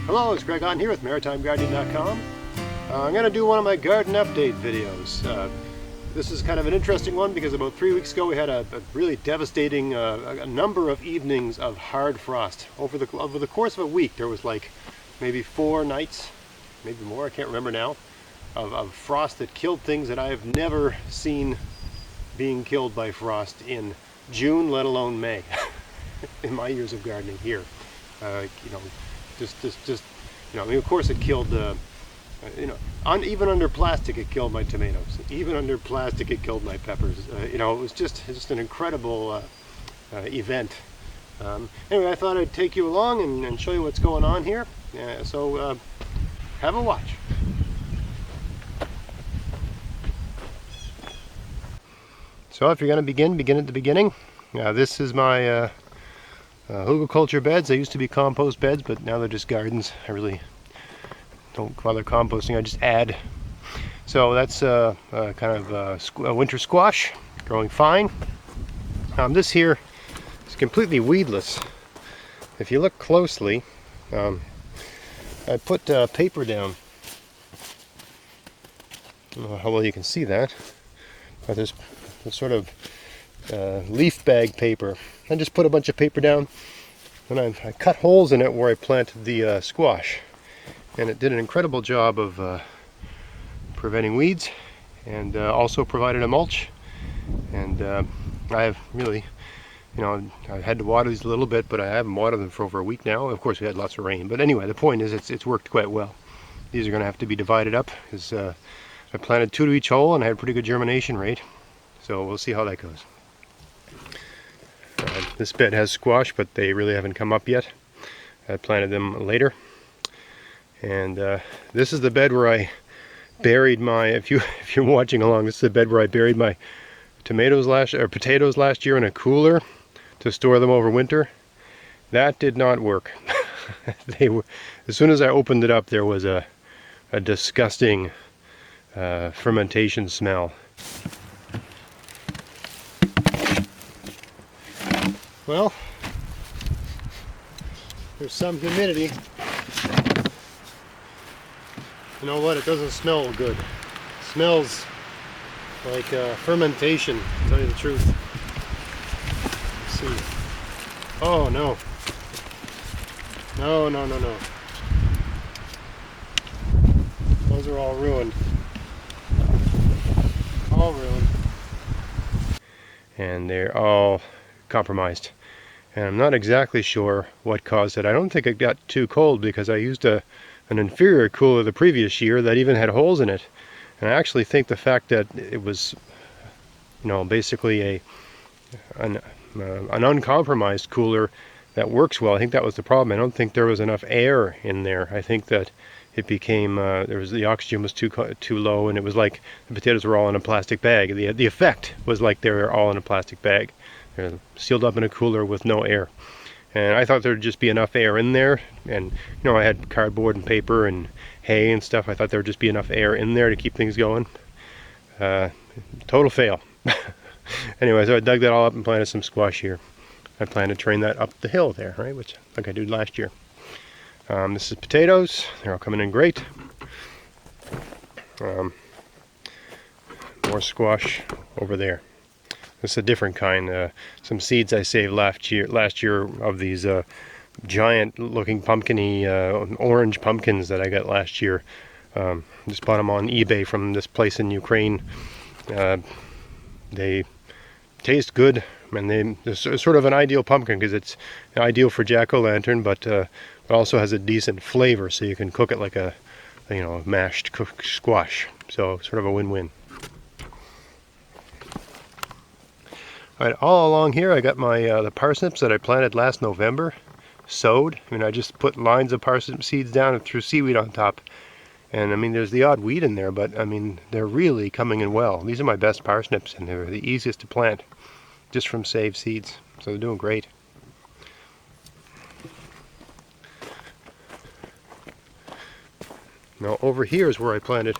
Hello, it's Greg on here with MaritimeGardening.com. I'm going to do one of my garden update videos. This is kind of an interesting one because about 3 weeks ago we had a really devastating a number of evenings of hard frost. Over the course of a week there was like maybe 4 nights, maybe more, I can't remember now, of frost that killed things that I have never seen being killed by frost in June, let alone May, in my years of gardening here. I mean, of course it killed, even under plastic it killed my tomatoes. Even under plastic it killed my peppers. It was just an incredible event. Anyway, I thought I'd take you along and show you what's going on here. So have a watch. So if you're going to begin at the beginning. This is my hugelkultur beds. They used to be compost beds, but now they're just gardens. I really don't bother composting, I just add. So that's kind of a winter squash, growing fine. This here is completely weedless. If you look closely, I put paper down. I don't know how well you can see that, but there's sort of leaf bag paper. I just put a bunch of paper down and I cut holes in it where I planted the squash, and it did an incredible job of preventing weeds and also provided a mulch. And I have really, I had to water these a little bit, but I haven't watered them for over a week now. Of course we had lots of rain, but anyway, the point is it's worked quite well. These are going to have to be divided up because I planted 2 to each hole and I had a pretty good germination rate, so we'll see how that goes. This bed has squash, but they really haven't come up yet. I planted them later. And this is the bed where I buried my, if you're watching along, this is the bed where I buried my potatoes last year in a cooler to store them over winter. That did not work. As soon as I opened it up, there was a disgusting fermentation smell. Well, there's some humidity. You know what? It doesn't smell good. It smells like fermentation, to tell you the truth. Let's see. Oh no. No. Those are all ruined. All ruined. And they're all compromised, and I'm not exactly sure what caused it. I don't think it got too cold because I used an inferior cooler the previous year that even had holes in it, and I actually think the fact that it was basically an uncompromised cooler that works well, I think that was the problem. I don't think there was enough air in there. I think that it became the oxygen was too low, and it was like the potatoes were all in a plastic bag. The effect was like they were all in a plastic bag. They're sealed up in a cooler with no air, and I thought there'd just be enough air in there, and I had cardboard and paper and hay and stuff. I thought there'd just be enough air in there to keep things going. Total fail. Anyway, so I dug that all up and planted some squash here. I plan to train that up the hill there, right, which like I did last year. This is potatoes. They're all coming in great. More squash over there. This is a different kind. Some seeds I saved last year of these giant looking pumpkin-y orange pumpkins that I got last year. Just bought them on eBay from this place in Ukraine. They taste good, and they're sort of an ideal pumpkin because it's ideal for jack-o'-lantern, but it also has a decent flavor, so you can cook it like a mashed cooked squash. So sort of a win-win. Alright, all along here I got my the parsnips that I planted last November sowed. I just put lines of parsnip seeds down and threw seaweed on top. And there's the odd weed in there, but they're really coming in well. These are my best parsnips, and they're the easiest to plant just from saved seeds. So they're doing great. Now over here is where I planted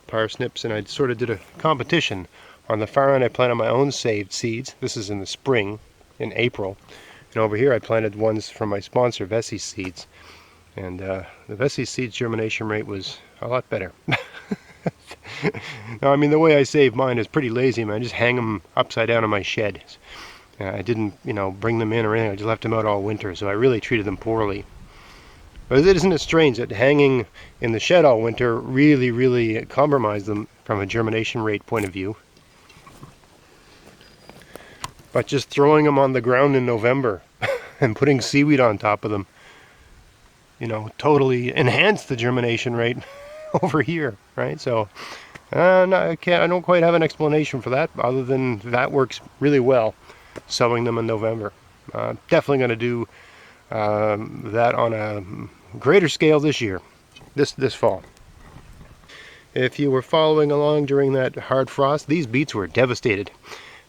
parsnips, and I sort of did a competition. On the far end I planted my own saved seeds. This is in the spring, in April. And over here I planted ones from my sponsor, Vessi Seeds. And the Vessi seeds germination rate was a lot better. Now, I mean, the way I save mine is pretty lazy, man. I just hang them upside down in my shed. I didn't, bring them in or anything. I just left them out all winter, so I really treated them poorly. But isn't it strange that hanging in the shed all winter really compromised them from a germination rate point of view? But just throwing them on the ground in November and putting seaweed on top of them, totally enhanced the germination rate over here, right? So no, I don't quite have an explanation for that, other than that works really well, sowing them in November. Definitely going to do that on a greater scale this year, this fall. If you were following along during that hard frost, these beets were devastated.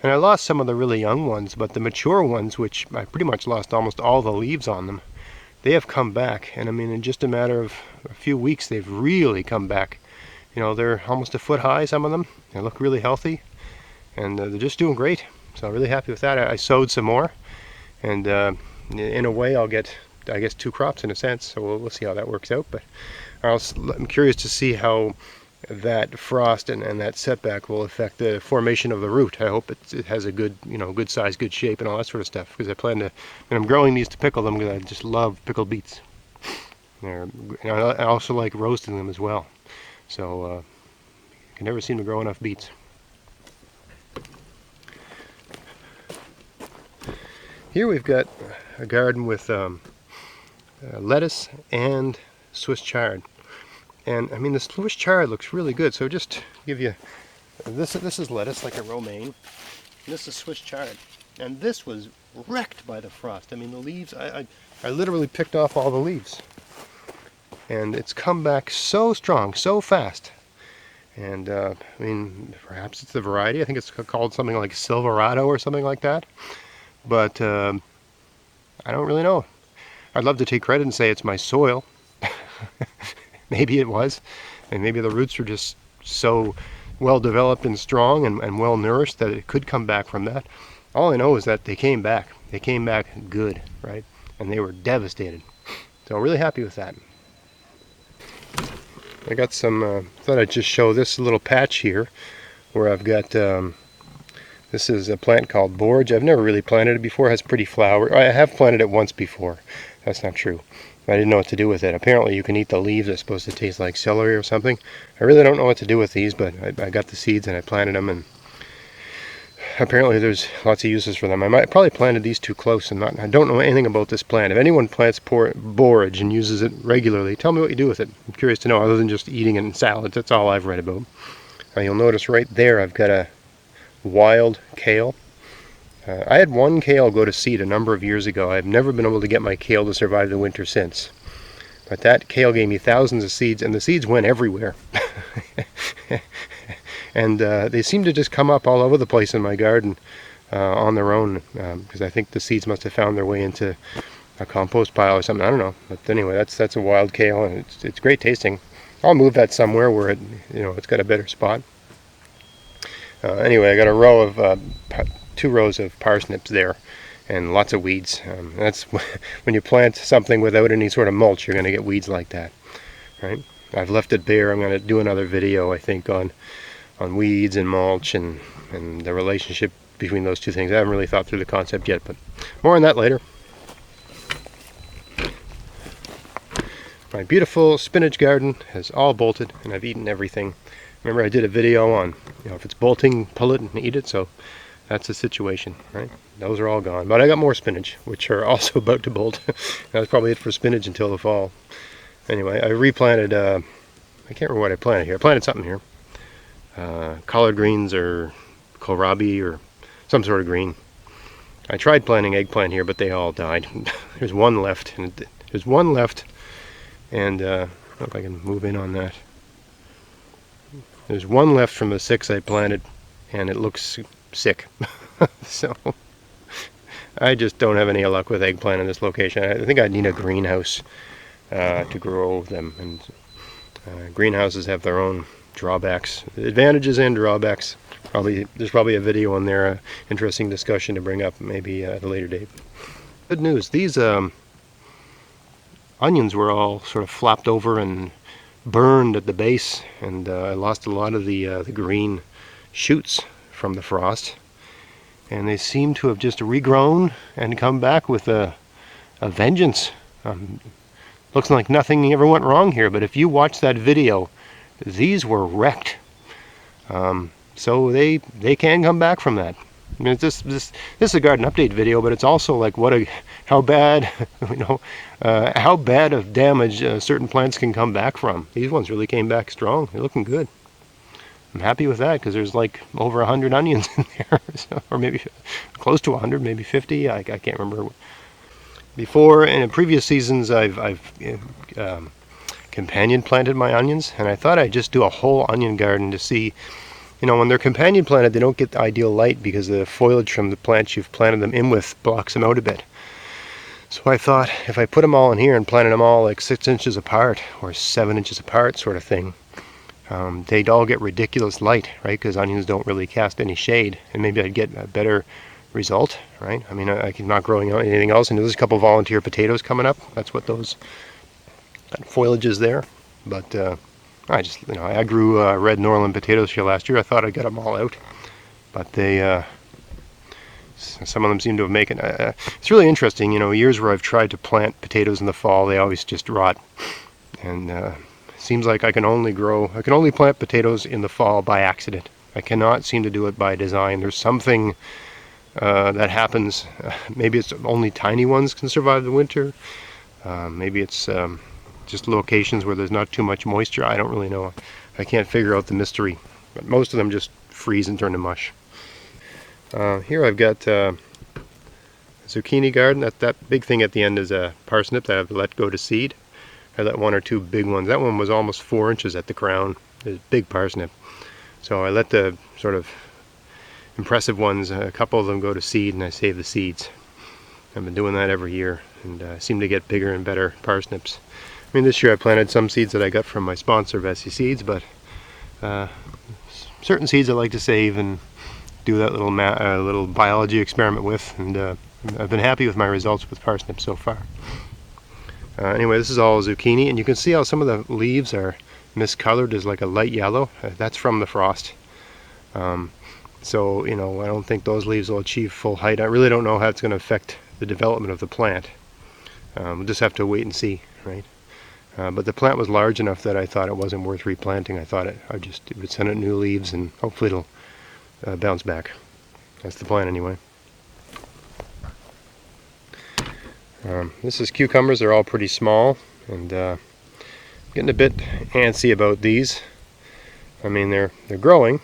And I lost some of the really young ones, but the mature ones, which I pretty much lost almost all the leaves on them, they have come back. And I mean, in just a matter of a few weeks, they've really come back. They're almost a foot high, some of them. They look really healthy, and they're just doing great. So I'm really happy with that. I sowed some more, and in a way I'll get, I guess, 2 crops in a sense. So we'll see how that works out. But I'm curious to see how that frost and that setback will affect the formation of the root. I hope it has a good, good size, good shape, and all that sort of stuff. Because I plan to, and I'm growing these to pickle them because I just love pickled beets. I also like roasting them as well. So you can never seem to grow enough beets. Here we've got a garden with lettuce and Swiss chard. And I mean, the Swiss chard looks really good. So just give you this is lettuce, like a romaine. And this is Swiss chard. And this was wrecked by the frost. I mean, the leaves, I literally picked off all the leaves. And it's come back so strong, so fast. And I mean, perhaps it's the variety. I think it's called something like Silverado or something like that. But I don't really know. I'd love to take credit and say it's my soil. Maybe it was, and maybe the roots are just so well developed and strong and well nourished that it could come back from that. All I know is that they came back. They came back good, right? And they were devastated. So I'm really happy with that. I got some, thought I'd just show this little patch here where I've got, this is a plant called borage. I've never really planted it before. It has pretty flower. I have planted it once before. That's not true. I didn't know what to do with it. Apparently you can eat the leaves. They're supposed to taste like celery or something. I really don't know what to do with these, but I got the seeds and I planted them, and apparently there's lots of uses for them. I probably planted these too close, and I don't know anything about this plant. If anyone plants borage and uses it regularly, tell me what you do with it. I'm curious to know, other than just eating it in salads. That's all I've read about. You'll notice right there I've got a wild kale. I had one kale go to seed a number of years ago. I've never been able to get my kale to survive the winter since. But that kale gave me thousands of seeds, and the seeds went everywhere. And they seem to just come up all over the place in my garden on their own, because I think the seeds must have found their way into a compost pile or something. I don't know. But anyway, that's a wild kale, and it's great tasting. I'll move that somewhere where it's got a better spot. Anyway, I got a row of 2 rows of parsnips there, and lots of weeds. That's when you plant something without any sort of mulch, you're going to get weeds like that, right? I've left it bare. I'm going to do another video, I think, on weeds and mulch and the relationship between those two things. I haven't really thought through the concept yet, but more on that later. My beautiful spinach garden has all bolted, and I've eaten everything. Remember, I did a video on, if it's bolting, pull it and eat it, so that's the situation, right? Those are all gone. But I got more spinach, which are also about to bolt. That's probably it for spinach until the fall. Anyway, I replanted, I can't remember what I planted here. I planted something here. Collard greens or kohlrabi or some sort of green. I tried planting eggplant here, but they all died. There's one left, and I don't know if I can move in on that. There's one left from the 6 I planted, and it looks sick. So I just don't have any luck with eggplant in this location. I think I need a greenhouse to grow them, and greenhouses have their own drawbacks, advantages and drawbacks. There's probably a video on there, interesting discussion to bring up maybe at a later date. Good news, these onions were all sort of flopped over and burned at the base, and I lost a lot of the green shoots from the frost, and they seem to have just regrown and come back with a vengeance. Looks like nothing ever went wrong here, but if you watch that video, these were wrecked. So they can come back from that. I mean, this is a garden update video, but it's also like how bad how bad of damage certain plants can come back from. These ones really came back strong. They're looking good. I'm happy with that because there's like over 100 onions in there, or maybe close to 100, maybe 50. I can't remember. Before, in previous seasons, I've companion planted my onions, and I thought I'd just do a whole onion garden to see. When they're companion planted, they don't get the ideal light because the foliage from the plants you've planted them in with blocks them out a bit. So I thought if I put them all in here and planted them all like 6 inches apart or 7 inches apart sort of thing, they'd all get ridiculous light, right? Because onions don't really cast any shade, and maybe I'd get a better result, right? I mean, I'm not growing anything else, and there's a couple volunteer potatoes coming up. That's what that foliage is there. But I just, I grew red Norland potatoes here last year. I thought I'd get them all out, but they, some of them seem to have made it. It's really interesting, years where I've tried to plant potatoes in the fall, they always just rot. And it seems like I can only plant potatoes in the fall by accident. I cannot seem to do it by design. There's something that happens. Maybe it's only tiny ones can survive the winter. Maybe it's just locations where there's not too much moisture. I don't really know. I can't figure out the mystery. But most of them just freeze and turn to mush. Here I've got a zucchini garden. That big thing at the end is a parsnip that I've let go to seed. I let 1 or 2 big ones. That one was almost 4 inches at the crown. It's a big parsnip. So I let the sort of impressive ones, a couple of them go to seed, and I save the seeds. I've been doing that every year, and seem to get bigger and better parsnips. I mean, this year I planted some seeds that I got from my sponsor, Vessi Seeds, but certain seeds I like to save and do that little biology experiment with, and I've been happy with my results with parsnips so far. Anyway, this is all zucchini, and you can see how some of the leaves are miscolored as like a light yellow. That's from the frost. So, I don't think those leaves will achieve full height. I really don't know how it's going to affect the development of the plant. We'll just have to wait and see, right? But the plant was large enough that I thought it wasn't worth replanting. I thought it would send out new leaves, and hopefully it'll bounce back. That's the plan anyway. This is cucumbers. They're all pretty small, and getting a bit antsy about these. I mean, they're growing.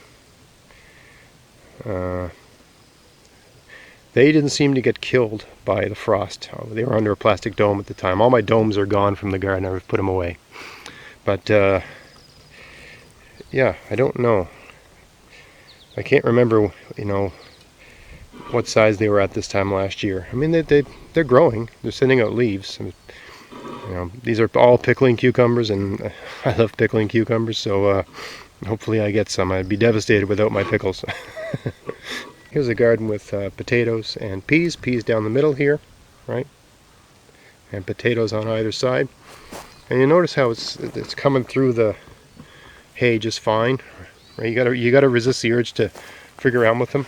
They didn't seem to get killed by the frost. They were under a plastic dome at the time. All my domes are gone from the garden. I've put them away. But yeah, I don't know. I can't remember, what size they were at this time last year. I mean, they're growing. They're sending out leaves. And, these are all pickling cucumbers, and I love pickling cucumbers. So hopefully I get some. I'd be devastated without my pickles. Here's a garden with potatoes and peas. Peas down the middle here, right? And potatoes on either side. And you notice how it's coming through the hay just fine. Right? You gotta resist the urge to figure around with them.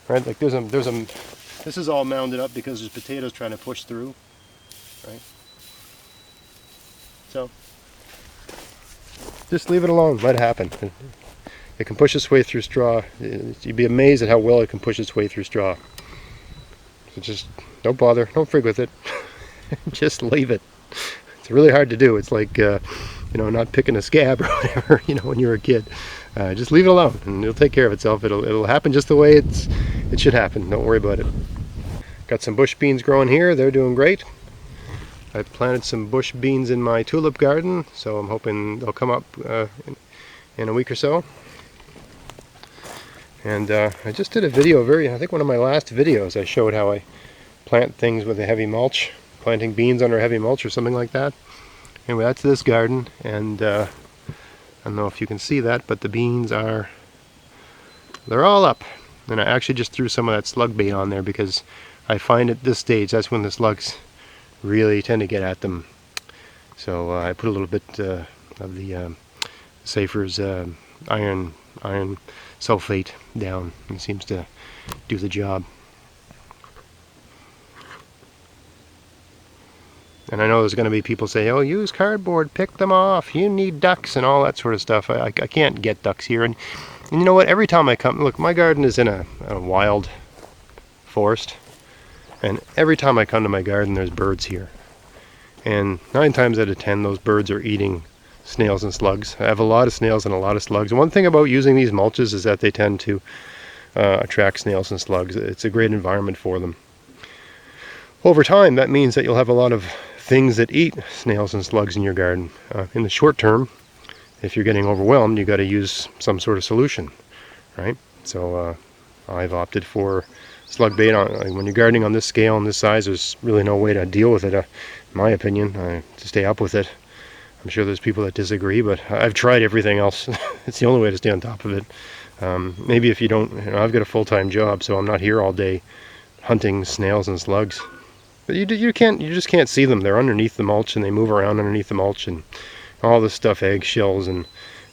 Right? Like this is all mounded up because there's potatoes trying to push through. Right? So just leave it alone. Let it happen. It can push its way through straw. You'd be amazed at how well it can push its way through straw. So just don't bother. Don't frig with it. Just leave it. It's really hard to do. It's like, not picking a scab or whatever, when you're a kid. Just leave it alone, and it'll take care of itself. It'll happen just the way it should happen. Don't worry about it. Got some bush beans growing here. They're doing great. I've planted some bush beans in my tulip garden, so I'm hoping they'll come up in a week or so. And I just did a video, I think one of my last videos, I showed how I plant things with a heavy mulch, planting beans under heavy mulch or something like that. Anyway, that's this garden, and I don't know if you can see that, but the beans they're all up. And I actually just threw some of that slug bait on there because I find at this stage that's when the slugs really tend to get at them. So I put a little bit of the Safer's iron sulfate down. It seems to do the job. And I know there's going to be people say, oh, use cardboard, pick them off, you need ducks and all that sort of stuff. I can't get ducks here. And you know what, every time I come, look, my garden is in a wild forest, and every time I come to my garden there's birds here. And 9 times out of 10 those birds are eating snails and slugs. I have a lot of snails and a lot of slugs. And one thing about using these mulches is that they tend to attract snails and slugs. It's a great environment for them. Over time, that means that you'll have a lot of things that eat snails and slugs in your garden. In the short term, if you're getting overwhelmed, you got to use some sort of solution, right? So I've opted for slug bait. When you're gardening on this scale and this size, there's really no way to deal with it, in my opinion, to stay up with it. I'm sure there's people that disagree, but I've tried everything else. It's the only way to stay on top of it. Maybe if you don't, I've got a full-time job, so I'm not here all day hunting snails and slugs. But you just can't see them. They're underneath the mulch, and they move around underneath the mulch, and all this stuff, eggshells and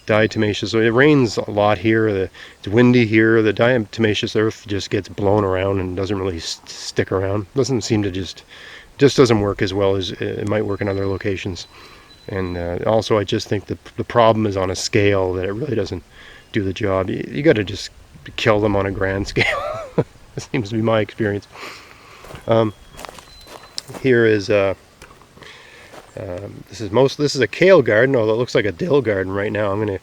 diatomaceous. So it rains a lot here. It's windy here. The diatomaceous earth just gets blown around and doesn't really stick around. Doesn't seem to just doesn't work as well as it might work in other locations. And also, I just think that the problem is on a scale that it really doesn't do the job. You got to just kill them on a grand scale. That seems to be my experience. Here is this is a kale garden, although it looks like a dill garden right now. I'm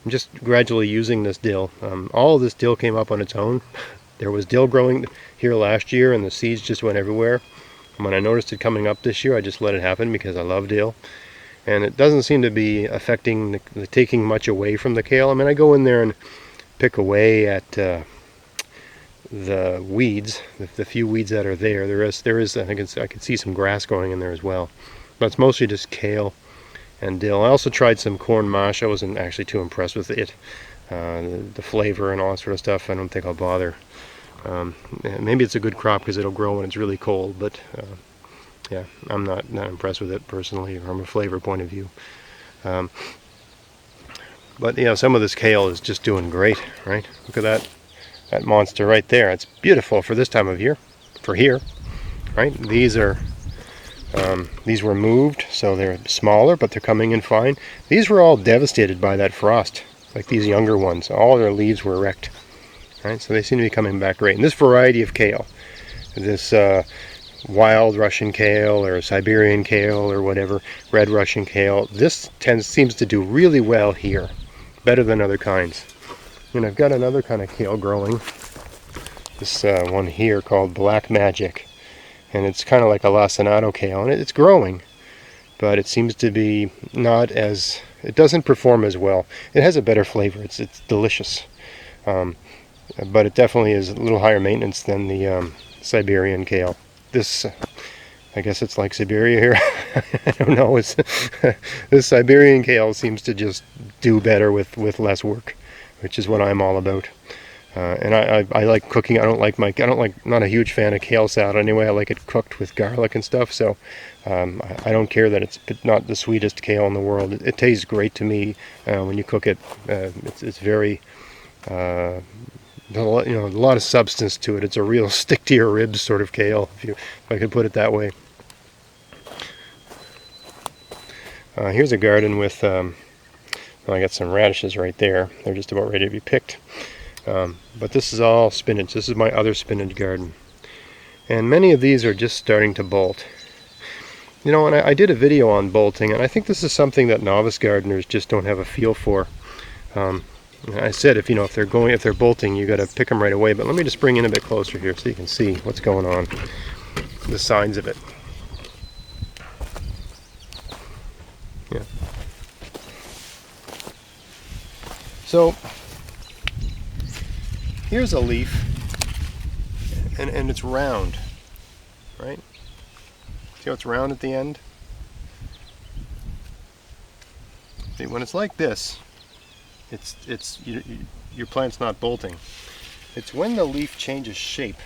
just gradually using this dill. All of this dill came up on its own. There was dill growing here last year, and the seeds just went everywhere. And when I noticed it coming up this year, I just let it happen because I love dill. And it doesn't seem to be affecting, taking much away from the kale. I mean, I go in there and pick away at the weeds, the few weeds that are there. There is I can see some grass going in there as well. But it's mostly just kale and dill. I also tried some corn mash. I wasn't actually too impressed with it. The flavor and all that sort of stuff, I don't think I'll bother. Maybe it's a good crop because it'll grow when it's really cold, but yeah, I'm not impressed with it personally from a flavor point of view. But yeah, some of this kale is just doing great, right? Look at that monster right there. It's beautiful for this time of year, for here, right? These were moved, so they're smaller, but they're coming in fine. These were all devastated by that frost, like these younger ones. All their leaves were wrecked, right? So they seem to be coming back great. And this variety of kale, this wild Russian kale or Siberian kale or whatever, red Russian kale, this seems to do really well here, better than other kinds. And I've got another kind of kale growing, this one here called Black Magic, and it's kind of like a lacinato kale, and it's growing, but it seems to be not as, it doesn't perform as well. It has a better flavor. It's delicious, but it definitely is a little higher maintenance than the Siberian kale. This, I guess it's like Siberia here. I don't know. This Siberian kale seems to just do better with less work, which is what I'm all about. And I like cooking. Not a huge fan of kale salad anyway. I like it cooked with garlic and stuff. So I don't care that it's not the sweetest kale in the world. It tastes great to me when you cook it. It's very a lot of substance to it. It's a real stick to your ribs sort of kale, if I could put it that way. Here's a garden with, I got some radishes right there. They're just about ready to be picked. But this is all spinach. This is my other spinach garden. And many of these are just starting to bolt. You know, and I did a video on bolting, and I think this is something that novice gardeners just don't have a feel for. I said if they're bolting, you got to pick them right away. But let me just bring in a bit closer here so you can see what's going on, the signs of it. Yeah. So here's a leaf, and it's round, right? See how it's round at the end? See, when it's like this, your plant's not bolting. It's when the leaf changes shape,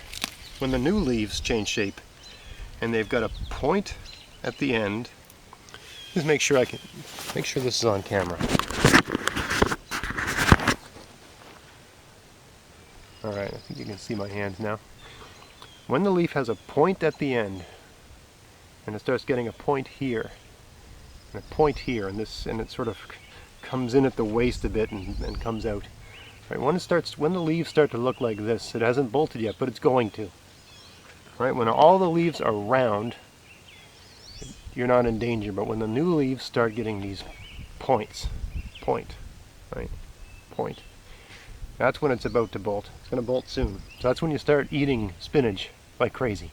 when the new leaves change shape, and they've got a point at the end. Just make sure this is on camera. Alright, I think you can see my hands now. When the leaf has a point at the end, and it starts getting a point here, and a point here, and it sort of comes in at the waist a bit and comes out. Right, when the leaves start to look like this, it hasn't bolted yet, but it's going to. Right, when all the leaves are round, you're not in danger, but when the new leaves start getting these points, point, that's when it's about to bolt. It's going to bolt soon. So that's when you start eating spinach like crazy,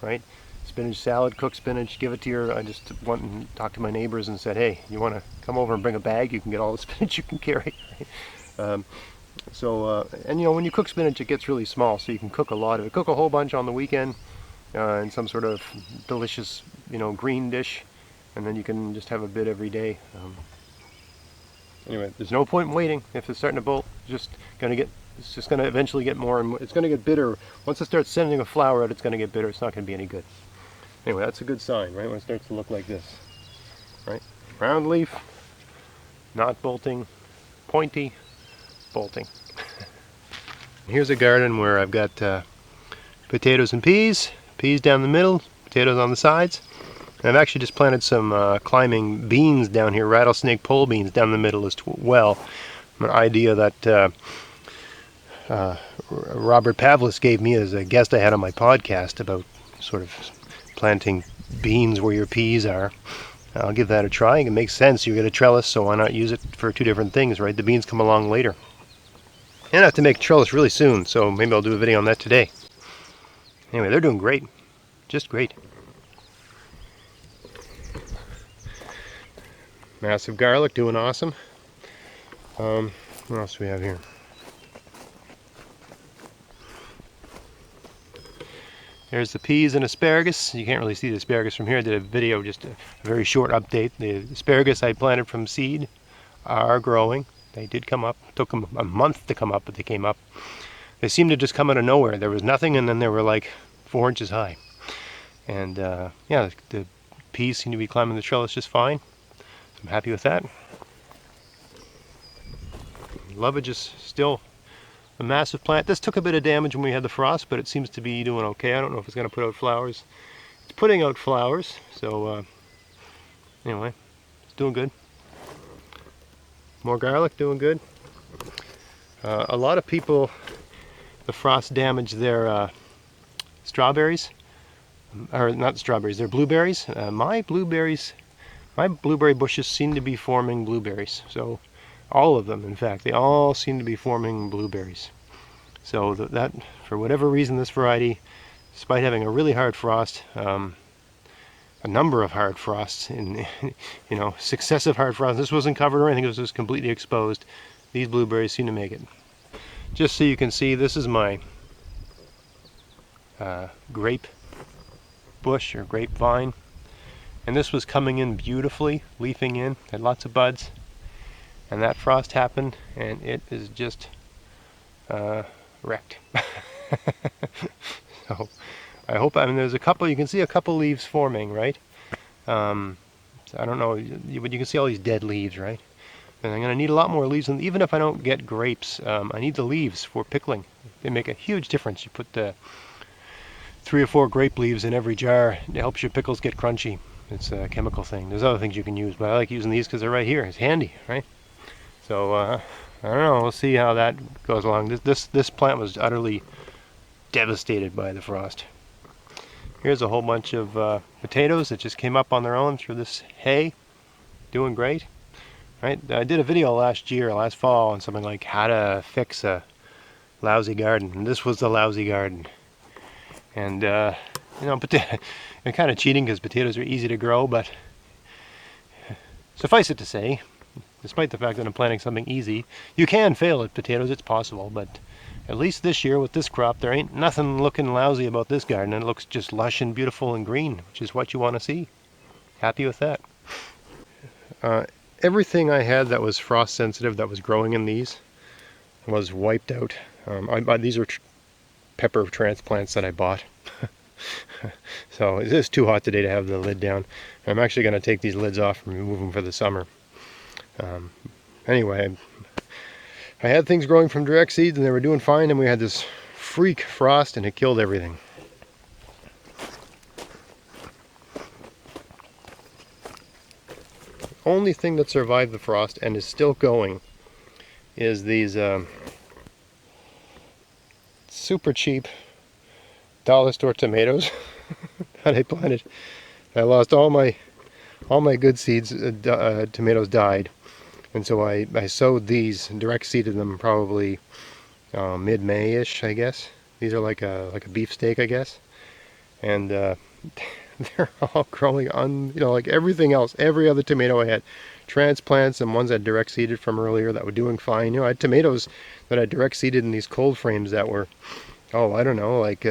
right? Spinach salad, cooked spinach, give it to I just went and talked to my neighbors and said, hey, you want to come over and bring a bag? You can get all the spinach you can carry, right? And when you cook spinach, it gets really small, so you can cook a lot of it. Cook a whole bunch on the weekend in some sort of delicious, green dish, and then you can just have a bit every day. Anyway, there's no point in waiting. If it's starting to bolt, it's just going to eventually get more and more. It's going to get bitter. Once it starts sending a flower out, it's going to get bitter. It's not going to be any good. Anyway, that's a good sign, right? When it starts to look like this, right? Round leaf, not bolting, pointy, bolting. Here's a garden where I've got potatoes and peas down the middle, potatoes on the sides. And I've actually just planted some climbing beans down here, rattlesnake pole beans down the middle as well. An idea that Robert Pavlis gave me as a guest I had on my podcast about sort of planting beans where your peas are. I'll give that a try. It makes sense. You get a trellis, so why not use it for two different things, right? The beans come along later. And I have to make a trellis really soon, so maybe I'll do a video on that today. Anyway, they're doing great. Just great. Massive garlic, doing awesome. What else do we have here? There's the peas and asparagus. You can't really see the asparagus from here. I did a video, just a very short update. The asparagus I planted from seed are growing. They did come up. It took them a month to come up, but they came up. They seemed to just come out of nowhere. There was nothing, and then they were like 4 inches high. And yeah, the peas seem to be climbing the trellis just fine. I'm happy with that. Lovage is still a massive plant. This took a bit of damage when we had the frost, but it seems to be doing okay. I don't know if it's going to put out flowers. It's putting out flowers, so anyway, it's doing good. More garlic, doing good. A lot of people, the frost damaged their strawberries, or not strawberries, they're blueberries. My blueberry bushes seem to be forming blueberries. So all of them, in fact, they all seem to be forming blueberries. So that for whatever reason, this variety, despite having a really hard frost, a number of hard frosts, in successive hard frosts. This wasn't covered or anything; it was just completely exposed. These blueberries seem to make it. Just so you can see, this is my grape bush or grapevine, and this was coming in beautifully, leafing in, had lots of buds, and that frost happened, and it is just wrecked. So I hope, there's a couple, you can see a couple leaves forming, right? So I don't know, but you can see all these dead leaves, right? And I'm going to need a lot more leaves, and even if I don't get grapes, I need the leaves for pickling. They make a huge difference. You put 3 or 4 grape leaves in every jar. It helps your pickles get crunchy. It's a chemical thing. There's other things you can use, but I like using these because they're right here. It's handy, right? So I don't know. We'll see how that goes along. This plant was utterly devastated by the frost. Here's a whole bunch of potatoes that just came up on their own through this hay. Doing great. Right? I did a video last fall, on something like how to fix a lousy garden. And this was the lousy garden. And, I'm kind of cheating because potatoes are easy to grow, but suffice it to say, despite the fact that I'm planting something easy, you can fail at potatoes, it's possible, but at least this year with this crop, there ain't nothing looking lousy about this garden. It looks just lush and beautiful and green, which is what you want to see. Happy with that. Everything I had that was frost sensitive that was growing in these was wiped out. These are pepper transplants that I bought. So it is too hot today to have the lid down. I'm actually going to take these lids off and remove them for the summer. Anyway, I had things growing from direct seeds and they were doing fine, and we had this freak frost and it killed everything. The only thing that survived the frost and is still going is these super cheap dollar store tomatoes that I planted. I lost all my good seeds. Tomatoes died, and so I sowed these, direct seeded them probably mid-May-ish, I guess. These are like a beefsteak, I guess, and they're all growing on, like everything else. Every other tomato I had transplants, and ones I direct seeded from earlier that were doing fine. I had tomatoes that I direct seeded in these cold frames that were, I don't know, like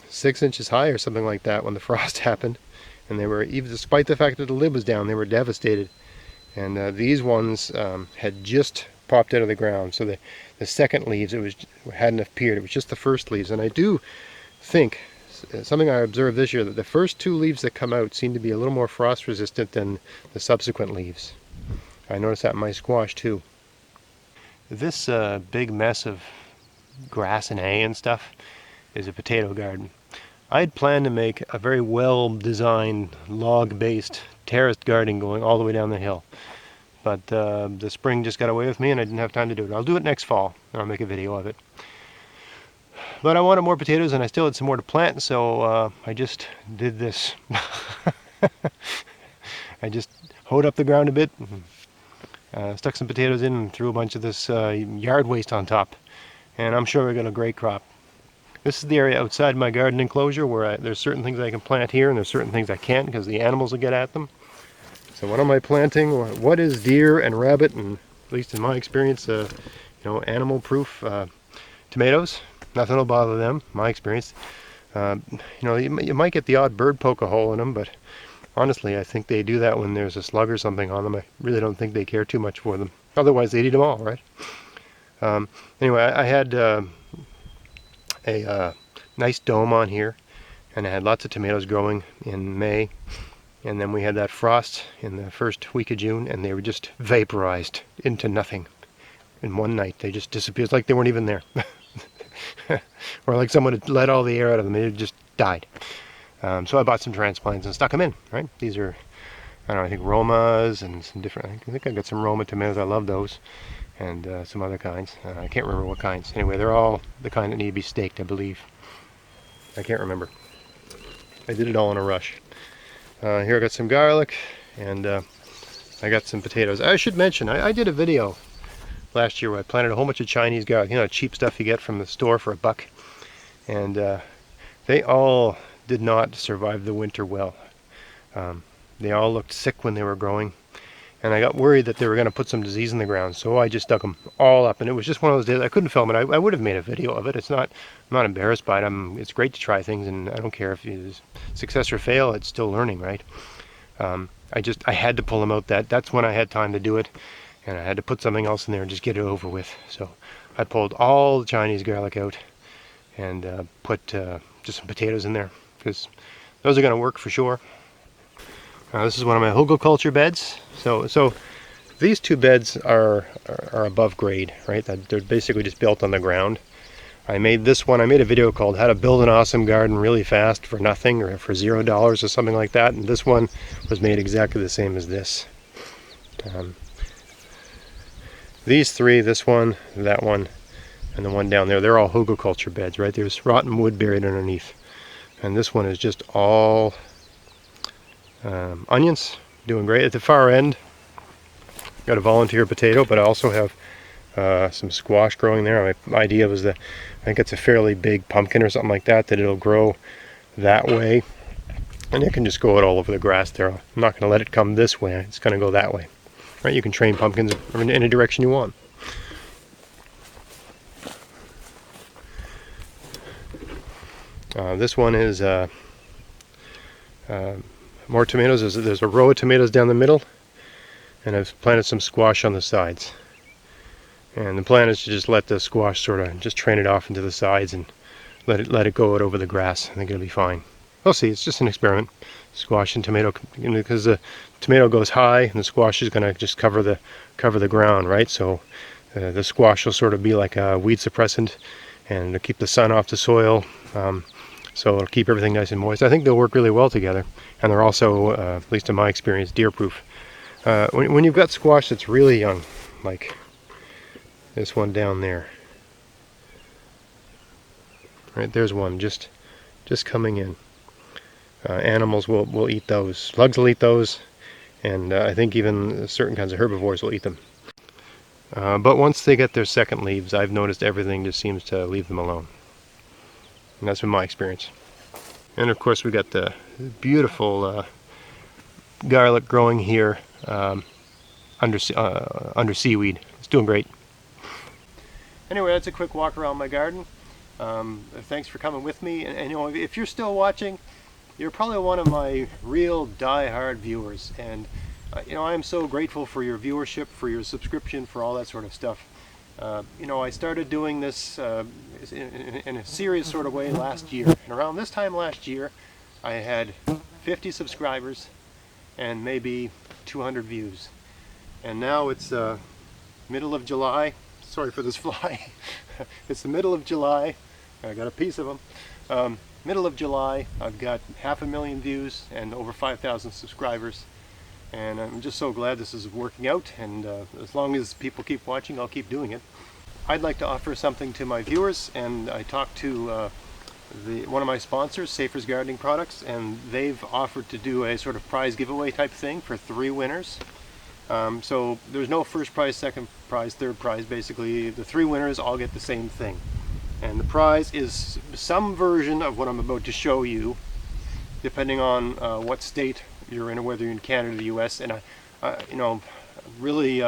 6 inches high or something like that when the frost happened, and they were, even despite the fact that the lid was down, they were devastated. And these ones had just popped out of the ground, so the second leaves, hadn't appeared. It was just the first leaves. And I do think, something I observed this year, that the first 2 leaves that come out seem to be a little more frost resistant than the subsequent leaves. I noticed that in my squash too. This big mess of grass and hay and stuff is a potato garden. I had planned to make a very well designed log-based terraced garden going all the way down the hill, but the spring just got away with me and I didn't have time to do it. I'll do it next fall and I'll make a video of it. But I wanted more potatoes and I still had some more to plant, so I just did this. I just hoed up the ground a bit, stuck some potatoes in and threw a bunch of this yard waste on top, and I'm sure we got a great crop. This is the area outside my garden enclosure where there's certain things I can plant here and there's certain things I can't because the animals will get at them. So what am I planting? What is deer and rabbit, and at least in my experience, animal-proof tomatoes? Nothing will bother them, my experience. You might get the odd bird poke a hole in them, but honestly, I think they do that when there's a slug or something on them. I really don't think they care too much for them. Otherwise, they'd eat them all, right? Anyway, I had a nice dome on here, and I had lots of tomatoes growing in May, and then we had that frost in the first week of June, and they were just vaporized into nothing in one night. They just disappeared, like they weren't even there. Or like someone had let all the air out of them. They just died. So I bought some transplants and stuck them in, right? These are, I don't know, I think Romas and some different, I think I got some Roma tomatoes. I love those. And some other kinds. I can't remember what kinds. Anyway, they're all the kind that need to be staked, I believe. I can't remember. I did it all in a rush. Here I got some garlic, and I got some potatoes. I should mention, I did a video last year where I planted a whole bunch of Chinese garlic, cheap stuff you get from the store for $1. And they all did not survive the winter well. They all looked sick when they were growing. And I got worried that they were going to put some disease in the ground, so I just stuck them all up. And it was just one of those days I couldn't film it. I would have made a video of it. I'm not embarrassed by it. It's great to try things, and I don't care if it's success or fail. It's still learning, right? I had to pull them out. That's when I had time to do it, and I had to put something else in there and just get it over with. So I pulled all the Chinese garlic out and put just some potatoes in there, because those are going to work for sure. This is one of my hugelkultur beds. So these 2 beds are above grade, right? They're basically just built on the ground. I made this one. I made a video called "How to Build an Awesome Garden Really Fast for Nothing," or for $0 or something like that. And this one was made exactly the same as this. These 3, this one, that one, and the one down there, they're all hugelkultur beds, right? There's rotten wood buried underneath. And this one is just all onions, doing great. At the far end, got a volunteer potato, but I also have some squash growing there. My idea was that I think it's a fairly big pumpkin or something like that it'll grow that way, and it can just go out all over the grass there. I'm not going to let it come this way. It's going to go that way, right? You can train pumpkins in any direction you want. This one is more tomatoes. There's a row of tomatoes down the middle, and I've planted some squash on the sides. And the plan is to just let the squash sort of just train it off into the sides and let it go out over the grass. I think it'll be fine. We'll see. It's just an experiment. Squash and tomato, because the tomato goes high and the squash is going to just cover the ground, right? So the squash will sort of be like a weed suppressant, and it'll keep the sun off the soil. So it'll keep everything nice and moist. I think they'll work really well together, and they're also, at least in my experience, deer-proof. When you've got squash that's really young, like this one down there, right there's one just coming in. Animals will eat those. Slugs will eat those, and I think even certain kinds of herbivores will eat them. But once they get their second leaves, I've noticed everything just seems to leave them alone. And that's been my experience. And of course we got the beautiful garlic growing here under seaweed. It's doing great. Anyway, that's a quick walk around my garden. Thanks for coming with me. And you know, if you're still watching, you're probably one of my real die-hard viewers. And you know, I am so grateful for your viewership, for your subscription, for all that sort of stuff. You know, I started doing this in a serious sort of way last year. And around this time last year, I had 50 subscribers and maybe 200 views. And now it's middle of July. Sorry for this fly. It's the middle of July. I got a piece of them. Middle of July, I've got 500,000 views and over 5,000 subscribers. And I'm just so glad this is working out, and as long as people keep watching, I'll keep doing it. I'd like to offer something to my viewers, and I talked to one of my sponsors, Safer's Gardening Products, and they've offered to do a sort of prize giveaway type thing for 3 winners. So there's no first prize, second prize, third prize. Basically, the 3 winners all get the same thing. And the prize is some version of what I'm about to show you, depending on what state you're in, or whether you're in Canada or the US. And I you know, really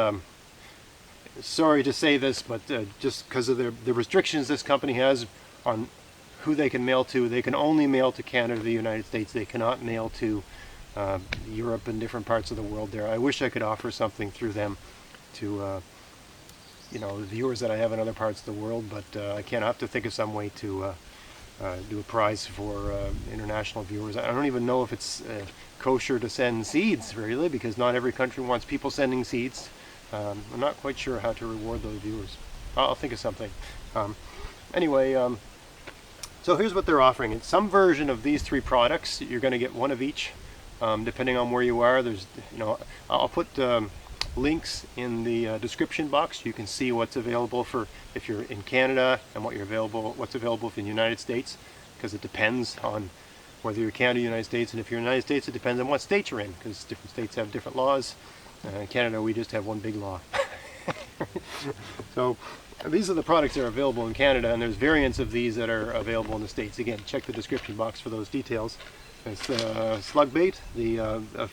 sorry to say this, but just because of the restrictions this company has on who they can mail to, they can only mail to Canada, the United States. They cannot mail to Europe and different parts of the world there. I wish I could offer something through them to you know, the viewers that I have in other parts of the world, but I can't. I have to think of some way to do a prize for international viewers. I don't even know if it's kosher to send seeds, really, because not every country wants people sending seeds. I'm not quite sure how to reward those viewers. I'll think of something. Anyway, so here's what they're offering. It's some version of these 3 products. You're going to get one of each, depending on where you are. There's, you know, I'll put links in the description box. You can see what's available for if you're in Canada, and what's available for the United States, because it depends on whether you're Canada or United States. And if you're in the United States, it depends on what state you're in, because different states have different laws. In Canada, we just have one big law. So these are the products that are available in Canada, and there's variants of these that are available in the States. Again, check the description box for those details. It's slug bait, the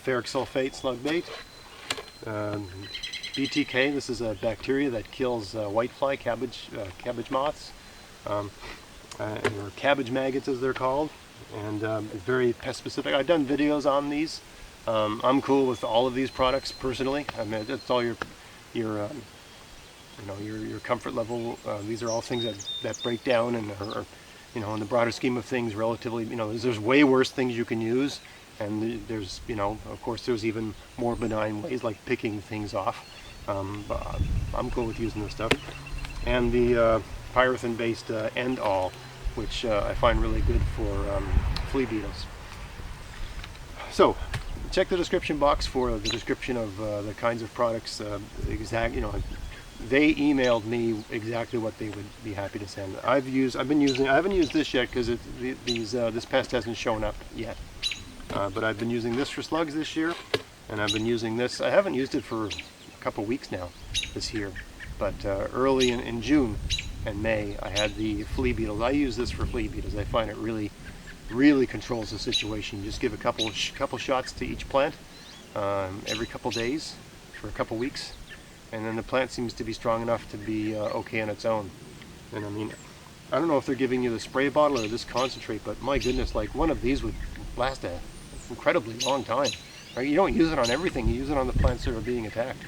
ferric sulfate slug bait. BTK, this is a bacteria that kills whitefly, cabbage moths, or cabbage maggots as they're called, and it's very pest specific. I've done videos on these. I'm cool with all of these products personally. I mean, it's all your you know, your comfort level. These are all things that break down and are, you know, in the broader scheme of things, relatively, you know, there's way worse things you can use. And there's, you know, of course, there's even more benign ways, like picking things off. But I'm cool with using this stuff. And the pyrethrin-based End All, which I find really good for flea beetles. So, check the description box for the description of the kinds of products. You know, they emailed me exactly what they would be happy to send. I haven't used this yet because this pest hasn't shown up yet. But I've been using this for slugs this year, and I've been using this. I haven't used it for a couple weeks now this year, but early in June and May, I had the flea beetles. I use this for flea beetles. I find it really controls the situation. You just give a couple shots to each plant every couple days for a couple weeks, and then the plant seems to be strong enough to be okay on its own. And I mean, I don't know if they're giving you the spray bottle or this concentrate, but my goodness, like one of these would last an incredibly long time. Right? You don't use it on everything, you use it on the plants that are being attacked.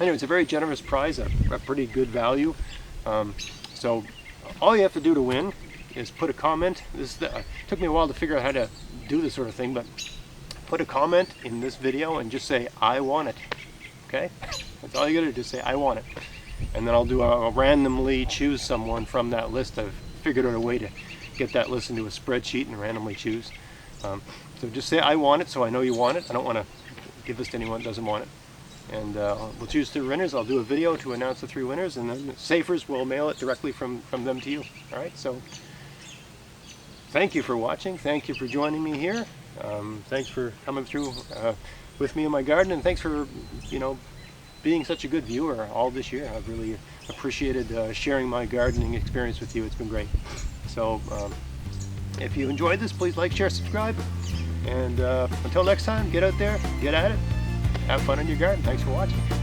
Anyway, it's a very generous prize, a pretty good value. So all you have to do to win is put a comment. Took me a while to figure out how to do this sort of thing, but put a comment in this video and just say, I want it. Okay? That's all you gotta do, just say, I want it. And then I'll randomly choose someone from that list. I've figured out a way to get that list into a spreadsheet and randomly choose. So just say, I want it, so I know you want it. I don't want to give this to anyone that doesn't want it. And we'll choose 3 winners. I'll do a video to announce the 3 winners, and then the Safers will mail it directly from them to you. All right, so thank you for watching. Thank you for joining me here. Thanks for coming through with me in my garden, and thanks for, being such a good viewer all this year. I've really appreciated sharing my gardening experience with you. It's been great. So if you enjoyed this, please like, share, subscribe. And until next time, get out there, get at it, have fun in your garden. Thanks for watching.